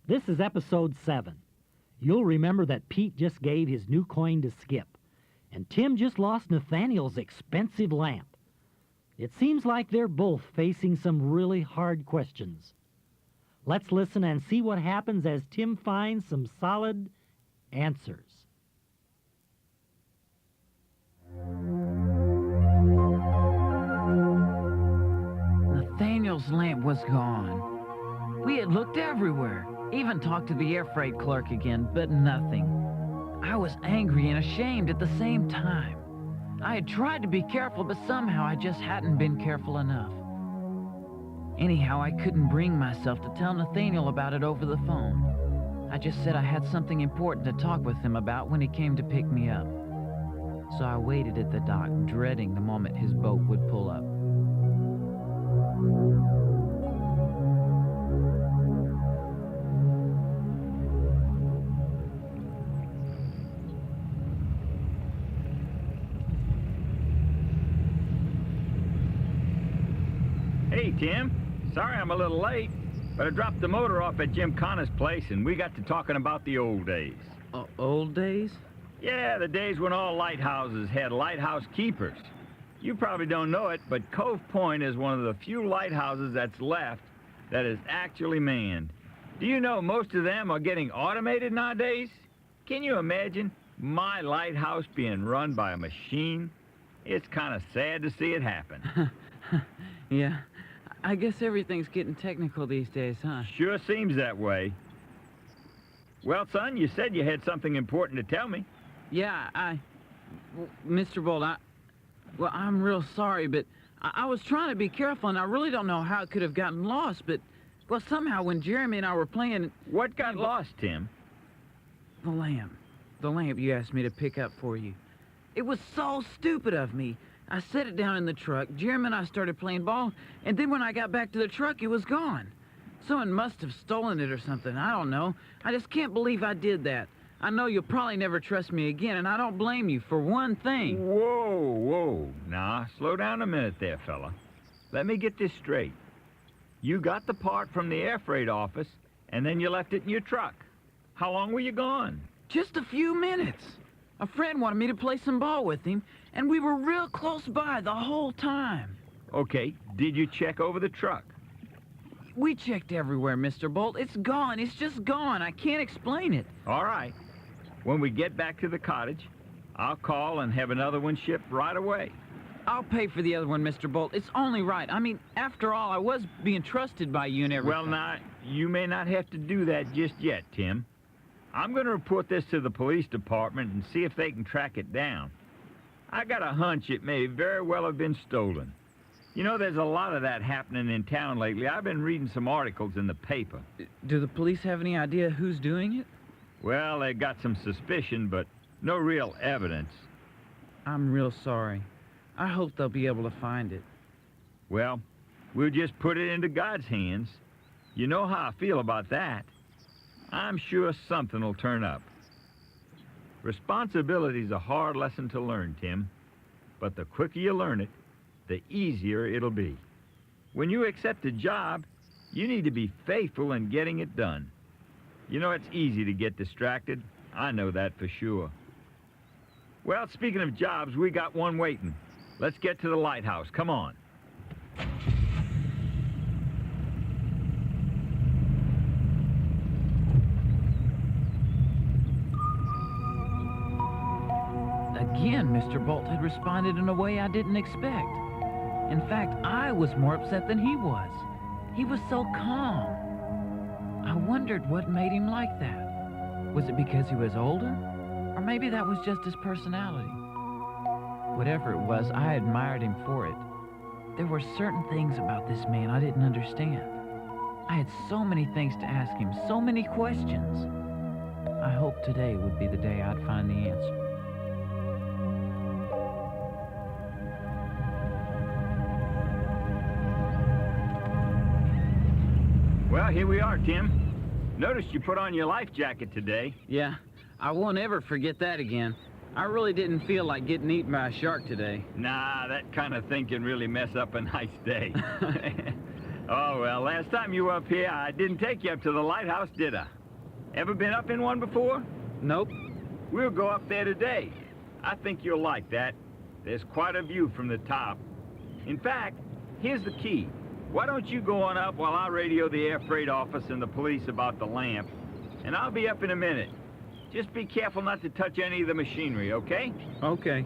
This is episode 7. You'll remember that Pete just gave his new coin to Skip, and Tim just lost Nathaniel's expensive lamp. It seems like they're both facing some really hard questions. Let's listen and see what happens as Tim finds some solid answers. Nathaniel's lamp was gone. We had looked everywhere, even talked to the air freight clerk again, but nothing. I was angry and ashamed at the same time. I had tried to be careful, but somehow I just hadn't been careful enough. Anyhow, I couldn't bring myself to tell Nathaniel about it over the phone. I just said I had something important to talk with him about when he came to pick me up. So I waited at the dock, dreading the moment his boat would pull up. Hey, Tim. Sorry I'm a little late, but I dropped the motor off at Jim Connor's place, and we got to talking about the old days. Old days? Yeah, the days when all lighthouses had lighthouse keepers. You probably don't know it, but Cove Point is one of the few lighthouses that's left that is actually manned. Do you know most of them are getting automated nowadays? Can you imagine my lighthouse being run by a machine? It's kind of sad to see it happen. Yeah, I guess everything's getting technical these days, huh? Sure seems that way. Well, son, you said you had something important to tell me. Yeah, Mr. Bolt, I'm real sorry, but I was trying to be careful, and I really don't know how it could have gotten lost, but, well, somehow when Jeremy and I were playing... What got lost, Tim? The lamp. The lamp you asked me to pick up for you. It was so stupid of me. I set it down in the truck, Jeremy and I started playing ball, and then when I got back to the truck, it was gone. Someone must have stolen it or something, I don't know. I just can't believe I did that. I know you'll probably never trust me again, and I don't blame you for one thing. Whoa. Now, slow down a minute there, fella. Let me get this straight. You got the part from the air freight office, and then you left it in your truck. How long were you gone? Just a few minutes. A friend wanted me to play some ball with him, and we were real close by the whole time. Okay, did you check over the truck? We checked everywhere, Mr. Bolt. It's gone. It's just gone. I can't explain it. All right. When we get back to the cottage, I'll call and have another one shipped right away. I'll pay for the other one, Mr. Bolt. It's only right. I mean, after all, I was being trusted by you and everything. Well, now, you may not have to do that just yet, Tim. I'm going to report this to the police department and see if they can track it down. I got a hunch it may very well have been stolen. You know, there's a lot of that happening in town lately. I've been reading some articles in the paper. Do the police have any idea who's doing it? Well, they got some suspicion, but no real evidence. I'm real sorry. I hope they'll be able to find it. Well, we'll just put it into God's hands. You know how I feel about that. I'm sure something will turn up. Responsibility's a hard lesson to learn, Tim. But the quicker you learn it, the easier it'll be. When you accept a job, you need to be faithful in getting it done. You know, it's easy to get distracted. I know that for sure. Well, speaking of jobs, we got one waiting. Let's get to the lighthouse. Come on. Again, Mr. Bolt had responded in a way I didn't expect. In fact, I was more upset than he was. He was so calm. I wondered what made him like that. Was it because he was older? Or maybe that was just his personality. Whatever it was, I admired him for it. There were certain things about this man I didn't understand. I had so many things to ask him, so many questions. I hoped today would be the day I'd find the answer. Well, here we are, Tim. Noticed you put on your life jacket today. Yeah, I won't ever forget that again. I really didn't feel like getting eaten by a shark today. Nah, that kind of thing can really mess up a nice day. Oh, well, last time you were up here, I didn't take you up to the lighthouse, did I? Ever been up in one before? Nope. We'll go up there today. I think you'll like that. There's quite a view from the top. In fact, here's the key. Why don't you go on up while I radio the air freight office and the police about the lamp, and I'll be up in a minute. Just be careful not to touch any of the machinery, okay? Okay.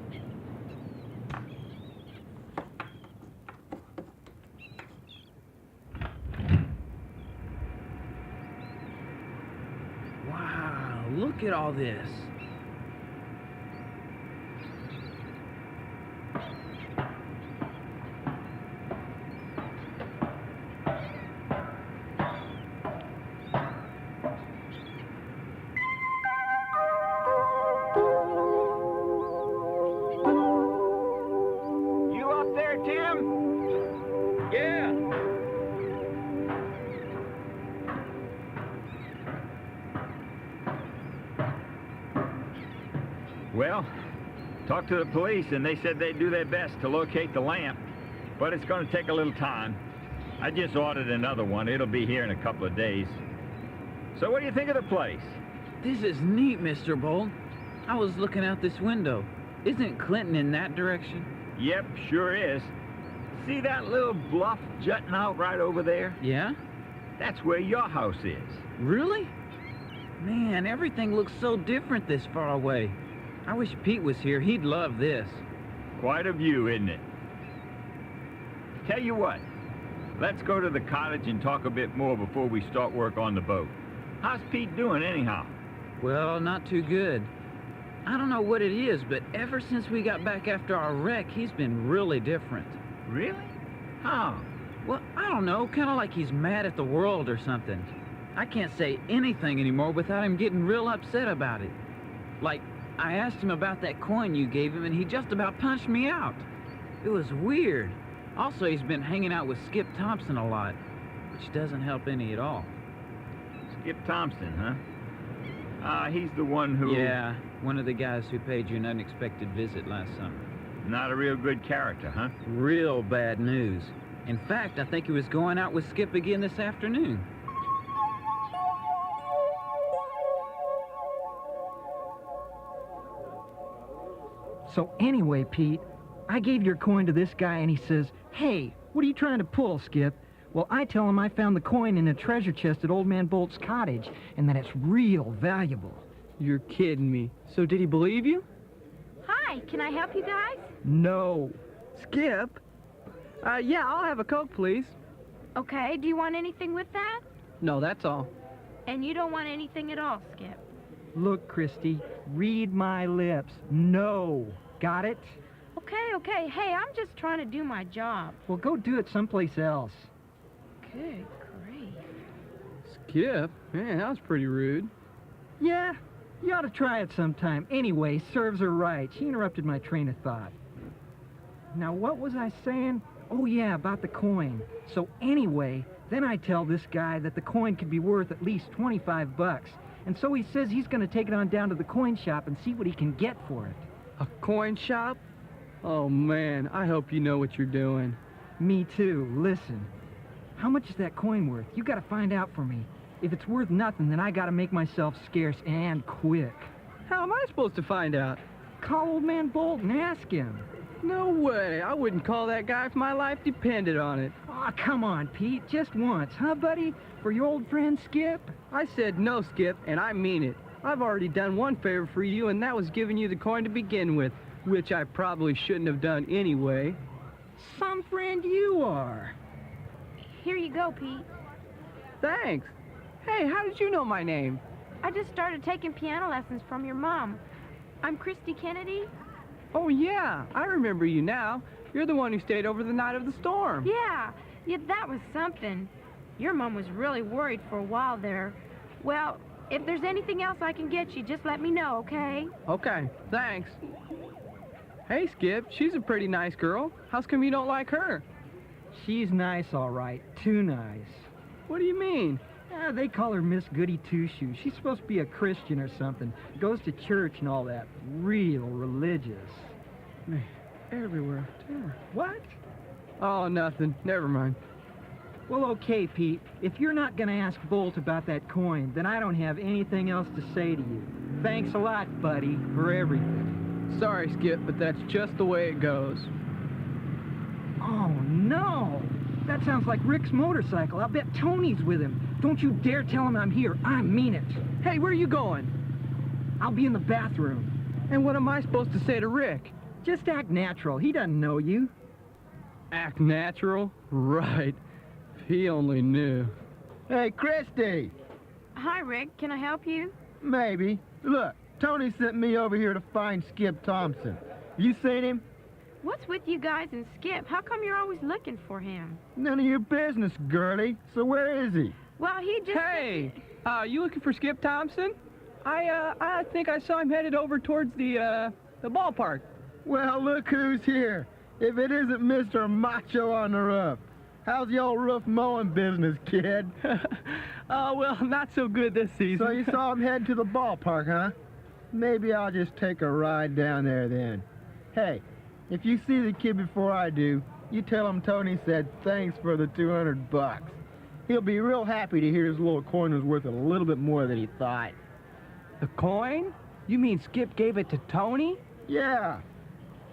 Wow, look at all this. You up there, Tim? Yeah. Well, talked to the police, and they said they'd do their best to locate the lamp, but it's going to take a little time. I just ordered another one. It'll be here in a couple of days. So what do you think of the place? This is neat, Mr. Bolt. I was looking out this window. Isn't Clinton in that direction? Yep, sure is. See that little bluff jutting out right over there? Yeah? That's where your house is. Really? Man, everything looks so different this far away. I wish Pete was here. He'd love this. Quite a view, isn't it? Tell you what, let's go to the cottage and talk a bit more before we start work on the boat. How's Pete doing anyhow? Well, not too good. I don't know what it is, but ever since we got back after our wreck, he's been really different. Really? How? Well, I don't know, kind of like he's mad at the world or something. I can't say anything anymore without him getting real upset about it. Like, I asked him about that coin you gave him, and he just about punched me out. It was weird. Also, he's been hanging out with Skip Thompson a lot, which doesn't help any at all. Skip Thompson, huh? He's the one who... Yeah, one of the guys who paid you an unexpected visit last summer. Not a real good character, huh? Real bad news. In fact, I think he was going out with Skip again this afternoon. So anyway, Pete, I gave your coin to this guy and he says, "Hey, what are you trying to pull, Skip?" Well, I tell him I found the coin in a treasure chest at Old Man Bolt's cottage and that it's real valuable. You're kidding me. So did he believe you? Hi, can I help you guys? No. Skip? Yeah, I'll have a Coke, please. Okay, do you want anything with that? No, that's all. And you don't want anything at all, Skip. Look, Christy, read my lips. No. Got it? Okay, hey, I'm just trying to do my job. Well, go do it someplace else. Good grief. Skip? Man, that was pretty rude. Yeah, you ought to try it sometime. Anyway, serves her right. She interrupted my train of thought. Now, what was I saying? Oh, yeah, about the coin. So anyway, then I tell this guy that the coin could be worth at least 25 bucks. And so he says he's going to take it on down to the coin shop and see what he can get for it. A coin shop? Oh, man, I hope you know what you're doing. Me too. Listen. How much is that coin worth? You got to find out for me. If it's worth nothing, then I got to make myself scarce and quick. How am I supposed to find out? Call Old Man Bolt and ask him. No way. I wouldn't call that guy if my life depended on it. Aw, come on, Pete. Just once, huh, buddy? For your old friend Skip? I said no, Skip, and I mean it. I've already done one favor for you, and that was giving you the coin to begin with, which I probably shouldn't have done anyway. Some friend you are. Here you go, Pete. Thanks. Hey, how did you know my name? I just started taking piano lessons from your mom. I'm Christy Kennedy. Oh, yeah, I remember you now. You're the one who stayed over the night of the storm. Yeah, that was something. Your mom was really worried for a while there. Well, if there's anything else I can get you, just let me know, okay? Okay, thanks. Hey, Skip, she's a pretty nice girl. How's come you don't like her? She's nice, all right. Too nice. What do you mean? They call her Miss Goody Two-Shoes. She's supposed to be a Christian or something. Goes to church and all that. Real religious. Man, everywhere, too. What? Oh, nothing. Never mind. Well, okay, Pete. If you're not going to ask Bolt about that coin, then I don't have anything else to say to you. Thanks a lot, buddy, for everything. Sorry, Skip, but that's just the way it goes. Oh, no! That sounds like Rick's motorcycle. I'll bet Tony's with him. Don't you dare tell him I'm here. I mean it. Hey, where are you going? I'll be in the bathroom. And what am I supposed to say to Rick? Just act natural. He doesn't know you. Act natural? Right. If he only knew. Hey, Christy! Hi, Rick. Can I help you? Maybe. Look, Tony sent me over here to find Skip Thompson. You seen him? What's with you guys and Skip? How come you're always looking for him? None of your business, girlie. So where is he? Well, he just... Hey! You looking for Skip Thompson? I think I saw him headed over towards the ballpark. Well, look who's here. If it isn't Mr. Macho on the roof. How's the old roof mowing business, kid? Well, not so good this season. So you saw him head to the ballpark, huh? Maybe I'll just take a ride down there then. Hey, if you see the kid before I do, you tell him Tony said thanks for the $200. He'll be real happy to hear his little coin was worth a little bit more than he thought. The coin? You mean Skip gave it to Tony? Yeah,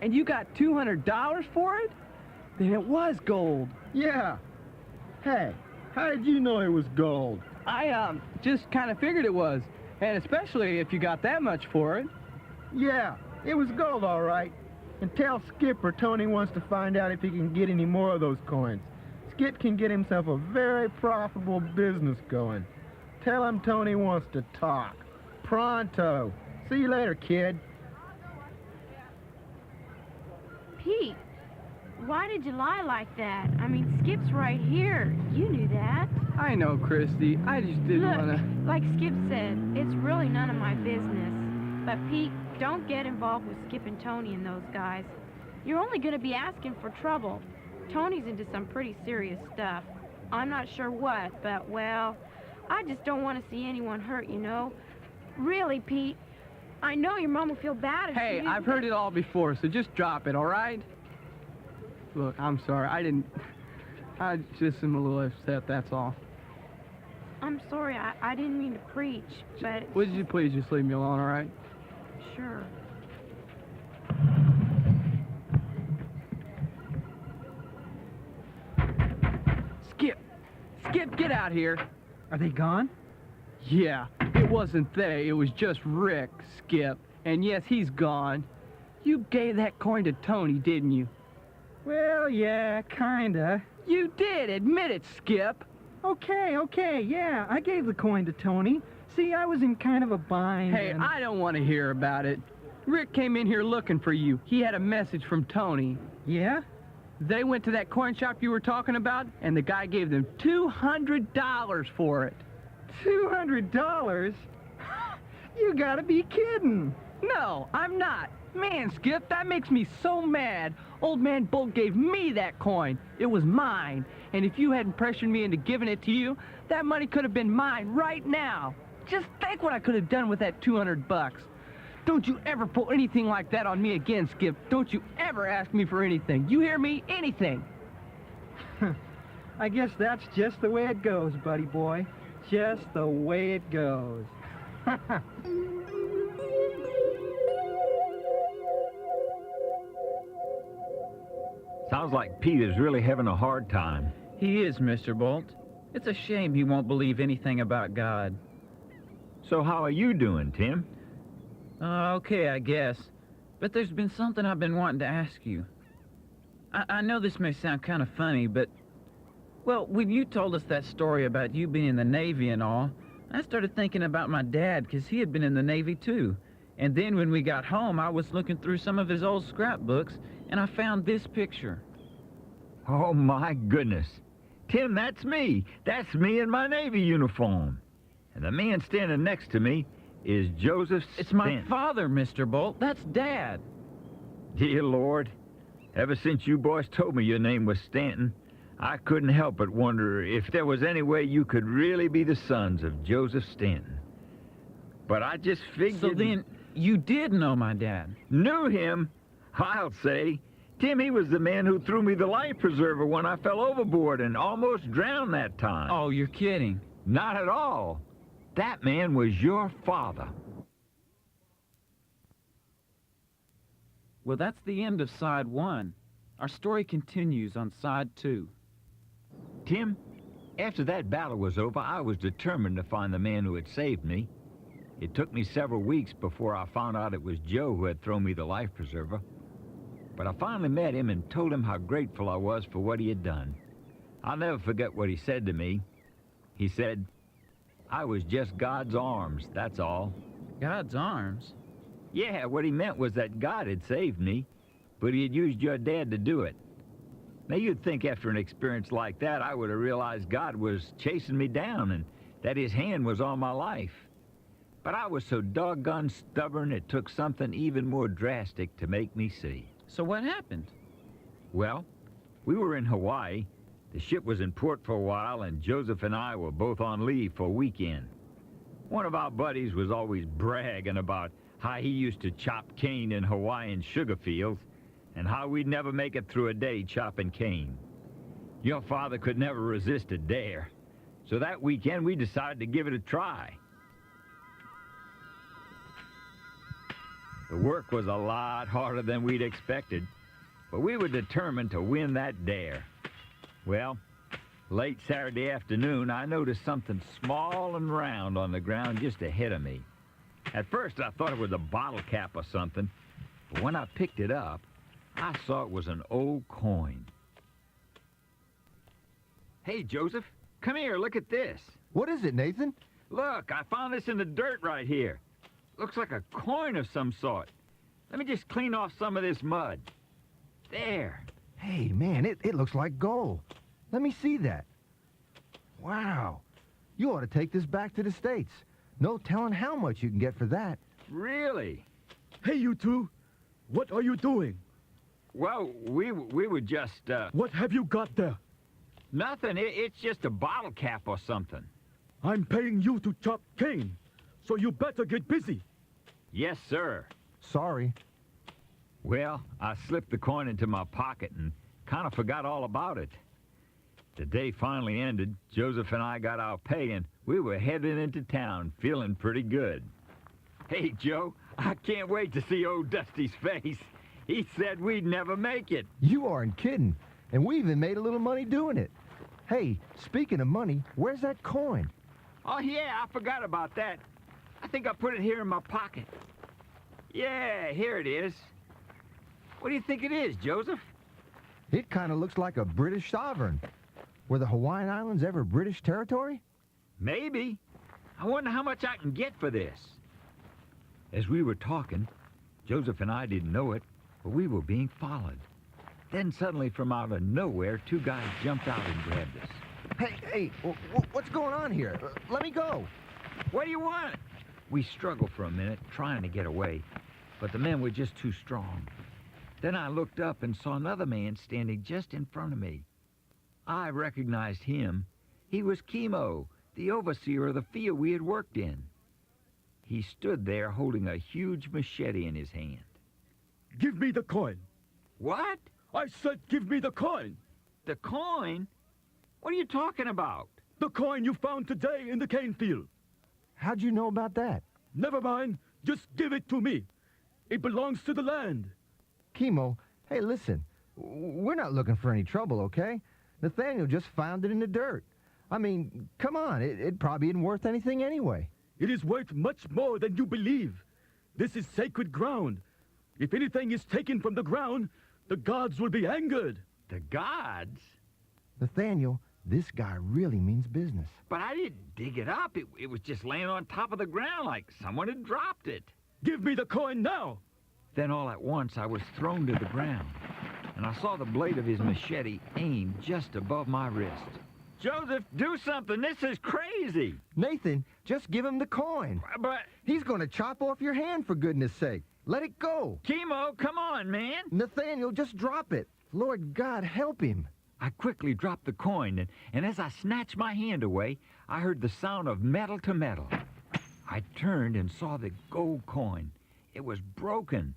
And you got $200 for it? Then it was gold. yeah. Hey, how did you know it was gold? I just kind of figured it was. And especially if you got that much for it. Yeah, it was gold, all right. And tell Skip or Tony wants to find out if he can get any more of those coins. Skip can get himself a very profitable business going. Tell him Tony wants to talk. Pronto. See you later, kid. Pete, why did you lie like that? I mean, Skip's right here. You knew that. I know, Christy. I just didn't Look, want to... like Skip said, it's really none of my business. But Pete, don't get involved with Skip and Tony and those guys. You're only going to be asking for trouble. Tony's into some pretty serious stuff. I'm not sure what, but, well, I just don't want to see anyone hurt, you know? Really, Pete, I know your mom will feel bad if Hey, she... I've heard it all before, so just drop it, all right? Look, I'm sorry. I just am a little upset, that's all. I'm sorry, I didn't mean to preach, but... Would you please just leave me alone, all right? Sure. Skip, get out here. Are they gone? Yeah, it wasn't they, it was just Rick, Skip. And yes, he's gone. You gave that coin to Tony, didn't you? Well, yeah, kinda. You did, admit it, Skip. Okay, yeah, I gave the coin to Tony. See, I was in kind of a bind. Hey, and... I don't want to hear about it. Rick came in here looking for you. He had a message from Tony. Yeah? They went to that coin shop you were talking about, and the guy gave them $200 for it. $200? You gotta be kidding. No, I'm not. Man, Skip, that makes me so mad. Old man Bolt gave me that coin. It was mine. And if you hadn't pressured me into giving it to you, that money could have been mine right now. Just think what I could have done with that $200. Don't you ever pull anything like that on me again, Skip. Don't you ever ask me for anything. You hear me? Anything. I guess that's just the way it goes, buddy boy. Just the way it goes. Sounds like Pete is really having a hard time. He is, Mr. Bolt. It's a shame he won't believe anything about God. So how are you doing, Tim? Okay, I guess. But there's been something I've been wanting to ask you. I know this may sound kind of funny, but... Well, when you told us that story about you being in the Navy and all, I started thinking about my dad, because he had been in the Navy too. And then when we got home, I was looking through some of his old scrapbooks, and I found this picture. Oh, my goodness. Tim, that's me. That's me in my Navy uniform. And the man standing next to me is Joseph Stanton. It's my father, Mr. Bolt. That's Dad. Dear Lord, ever since you boys told me your name was Stanton, I couldn't help but wonder if there was any way you could really be the sons of Joseph Stanton. But I just figured... So then, you did know my dad? Knew him? I'll say. Tim, he was the man who threw me the life preserver when I fell overboard and almost drowned that time. Oh, you're kidding. Not at all. That man was your father. Well, that's the end of side 1. Our story continues on side 2. Tim, after that battle was over, I was determined to find the man who had saved me. It took me several weeks before I found out it was Joe who had thrown me the life preserver. But I finally met him and told him how grateful I was for what he had done. I'll never forget what he said to me. He said, "I was just God's arms, that's all." God's arms? Yeah, what he meant was that God had saved me, but he had used your dad to do it. Now, you'd think after an experience like that, I would have realized God was chasing me down and that his hand was on my life. But I was so doggone stubborn, it took something even more drastic to make me see. So what happened? Well, we were in Hawaii. The ship was in port for a while, and Joseph and I were both on leave for a weekend. One of our buddies was always bragging about how he used to chop cane in Hawaiian sugar fields and how we'd never make it through a day chopping cane. Your father could never resist a dare, so that weekend we decided to give it a try. The work was a lot harder than we'd expected, but we were determined to win that dare. Well, late Saturday afternoon, I noticed something small and round on the ground just ahead of me. At first, I thought it was a bottle cap or something, but when I picked it up, I saw it was an old coin. Hey, Joseph, come here, look at this. What is it, Nathan? Look, I found this in the dirt right here. Looks like a coin of some sort. Let me just clean off some of this mud. There. Hey, man, it looks like gold. Let me see that. Wow. You ought to take this back to the States. No telling how much you can get for that. Really? Hey, you two. What are you doing? Well, we were just, What have you got there? Nothing. It's just a bottle cap or something. I'm paying you to chop cane, so you better get busy. Yes, sir. Sorry. Well, I slipped the coin into my pocket and kind of forgot all about it. The day finally ended. Joseph and I got our pay, and we were heading into town, feeling pretty good. Hey, Joe, I can't wait to see old Dusty's face. He said we'd never make it. You aren't kidding. And we even made a little money doing it. Hey, speaking of money, where's that coin? Oh, yeah, I forgot about that. I think I put it here in my pocket. Yeah, here it is. What do you think it is, Joseph? It kind of looks like a British sovereign. Were the Hawaiian Islands ever British territory? Maybe. I wonder how much I can get for this. As we were talking, Joseph and I didn't know it, but we were being followed. Then suddenly, from out of nowhere, two guys jumped out and grabbed us. Hey, what's going on here? Let me go. What do you want? We struggled for a minute, trying to get away, but the men were just too strong. Then I looked up and saw another man standing just in front of me. I recognized him. He was Chemo, the overseer of the field we had worked in. He stood there holding a huge machete in his hand. Give me the coin. What? I said give me the coin. The coin? What are you talking about? The coin you found today in the cane field. How'd you know about that? Never mind. Just give it to me. It belongs to the land. Chemo, hey, listen. We're not looking for any trouble, okay? Nathaniel just found it in the dirt. I mean, come on. It probably isn't worth anything anyway. It is worth much more than you believe. This is sacred ground. If anything is taken from the ground, the gods will be angered. The gods? Nathaniel, this guy really means business. But I didn't dig it up. It was just laying on top of the ground like someone had dropped it. Give me the coin now. Then all at once I was thrown to the ground, and I saw the blade of his machete aimed just above my wrist. Joseph, do something. This is crazy. Nathan, just give him the coin. But, He's going to chop off your hand, for goodness sake. Let it go. Chemo, come on, man. Nathaniel, just drop it. Lord God, help him. I quickly dropped the coin, and as I snatched my hand away, I heard the sound of metal to metal. I turned and saw the gold coin. It was broken.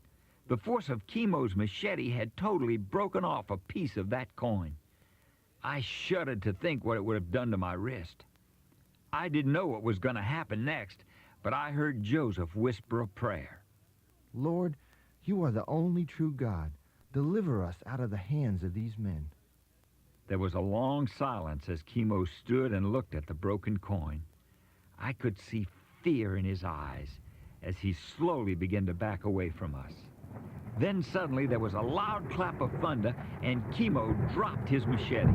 The force of Chemo's machete had totally broken off a piece of that coin. I shuddered to think what it would have done to my wrist. I didn't know what was going to happen next, but I heard Joseph whisper a prayer. Lord, you are the only true God. Deliver us out of the hands of these men. There was a long silence as Chemo stood and looked at the broken coin. I could see fear in his eyes as he slowly began to back away from us. Then suddenly there was a loud clap of thunder, and Chemo dropped his machete.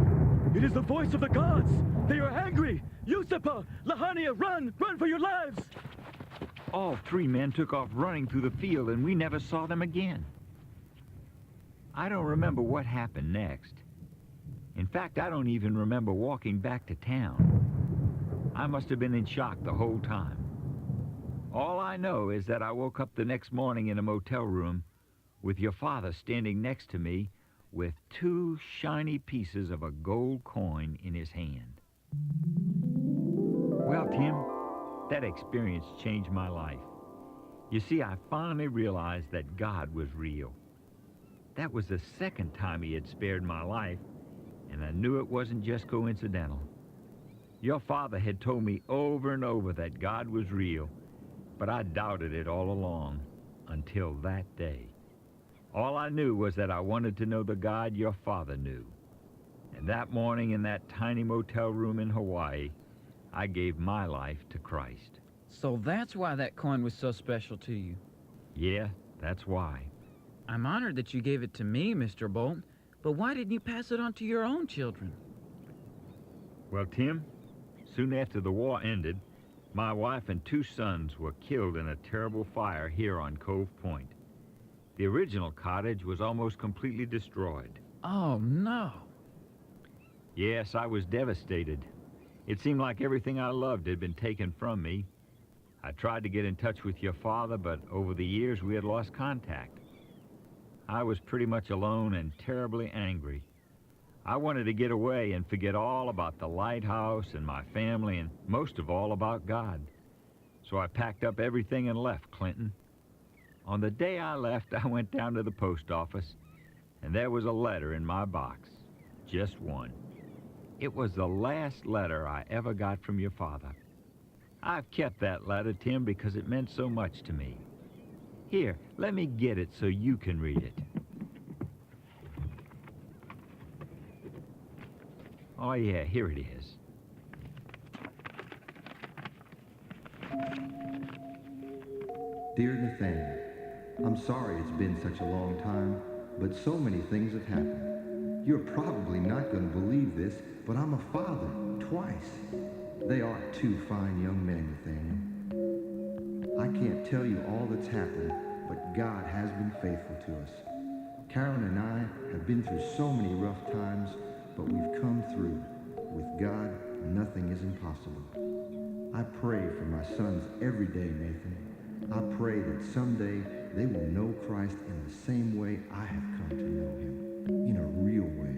It is the voice of the gods. They are angry. Yusufa, Lahania, run! Run for your lives! All three men took off running through the field, and we never saw them again. I don't remember what happened next. In fact, I don't even remember walking back to town. I must have been in shock the whole time. All I know is that I woke up the next morning in a motel room with your father standing next to me with 2 shiny pieces of a gold coin in his hand. Well, Tim, that experience changed my life. You see, I finally realized that God was real. That was the second time he had spared my life, and I knew it wasn't just coincidental. Your father had told me over and over that God was real, but I doubted it all along until that day. All I knew was that I wanted to know the God your father knew. And that morning in that tiny motel room in Hawaii, I gave my life to Christ. So that's why that coin was so special to you. Yeah, that's why. I'm honored that you gave it to me, Mr. Bolt, but why didn't you pass it on to your own children? Well, Tim, soon after the war ended, my wife and 2 sons were killed in a terrible fire here on Cove Point. The original cottage was almost completely destroyed. Oh, no. Yes, I was devastated. It seemed like everything I loved had been taken from me. I tried to get in touch with your father, but over the years we had lost contact. I was pretty much alone and terribly angry. I wanted to get away and forget all about the lighthouse and my family, and most of all about God. So I packed up everything and left Clinton. On the day I left, I went down to the post office, and there was a letter in my box. Just one. It was the last letter I ever got from your father. I've kept that letter, Tim, because it meant so much to me. Here, let me get it so you can read it. Oh, yeah, here it is. Dear Nathaniel, I'm sorry it's been such a long time, but so many things have happened. You're probably not going to believe this, but I'm a father, twice. They are 2 fine young men, Nathaniel. I can't tell you all that's happened, but God has been faithful to us. Carolyn and I have been through so many rough times, but we've come through. With God, nothing is impossible. I pray for my sons every day, Nathan. I pray that someday they will know Christ in the same way I have come to know him, in a real way.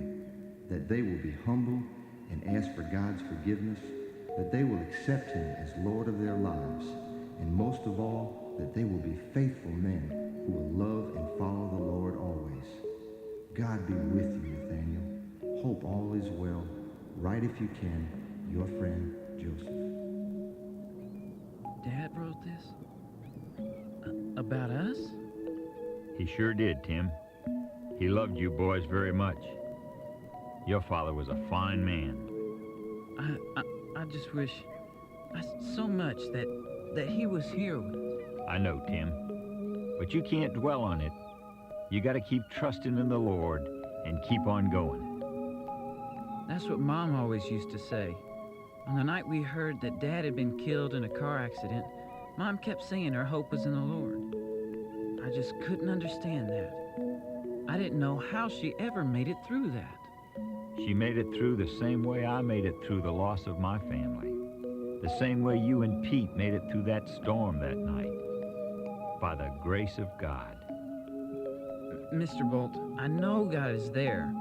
That they will be humble and ask for God's forgiveness, that they will accept him as Lord of their lives, and most of all, that they will be faithful men who will love and follow the Lord always. God be with you, Nathaniel. Hope all is well. Write if you can. Your friend, Joseph. Dad wrote this? About us? He sure did, Tim. He loved you boys very much. Your father was a fine man. I just wish so much that he was here. I know, Tim. But you can't dwell on it. You got to keep trusting in the Lord and keep on going. That's what Mom always used to say. On the night we heard that Dad had been killed in a car accident, Mom kept saying her hope was in the Lord. I just couldn't understand that. I didn't know how she ever made it through that. She made it through the same way I made it through the loss of my family. The same way you and Pete made it through that storm that night. By the grace of God. Mr. Bolt, I know God is there,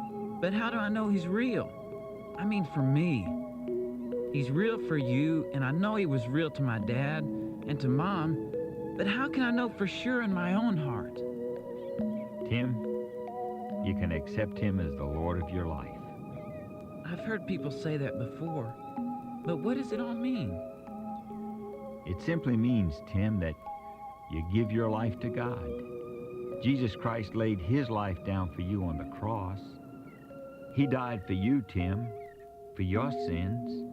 but how do I know he's real? I mean, for me. He's real for you, and I know he was real to my dad and to Mom, but how can I know for sure in my own heart? Tim, you can accept him as the Lord of your life. I've heard people say that before, but what does it all mean? It simply means, Tim, that you give your life to God. Jesus Christ laid his life down for you on the cross. He died for you, Tim, for your sins.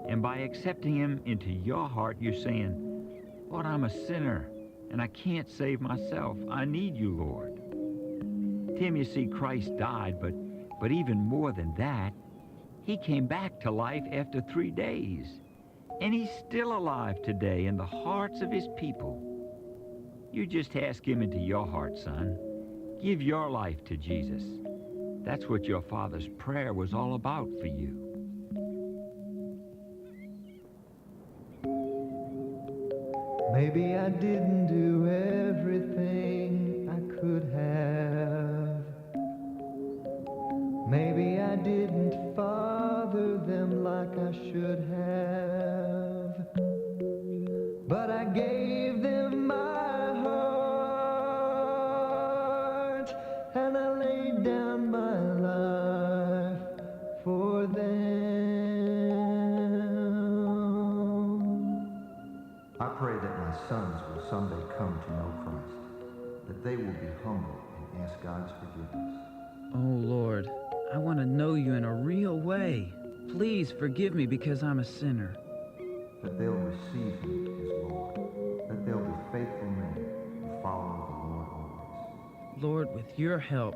And by accepting him into your heart, you're saying, Lord, I'm a sinner, and I can't save myself. I need you, Lord. Tim, you see, Christ died, but even more than that, he came back to life after 3 days. And he's still alive today in the hearts of his people. You just ask him into your heart, son. Give your life to Jesus. That's what your father's prayer was all about for you. Maybe I didn't do everything I could have. Maybe I didn't father them like I should have. But I gave them my heart, and I laid down my life for them. I pray that my sons will someday come to know Christ, that they will be humble and ask God's forgiveness. Oh, Lord, I want to know you in a real way. Please forgive me because I'm a sinner. That they'll receive him as Lord, that they'll be faithful men who follow the Lord always. Lord, with your help,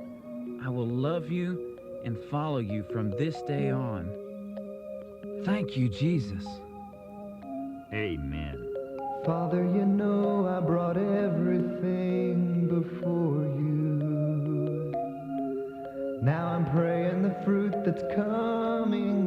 I will love you and follow you from this day on. Thank you, Jesus. Amen. Father, you know I brought everything before you. Now I'm praying the fruit that's coming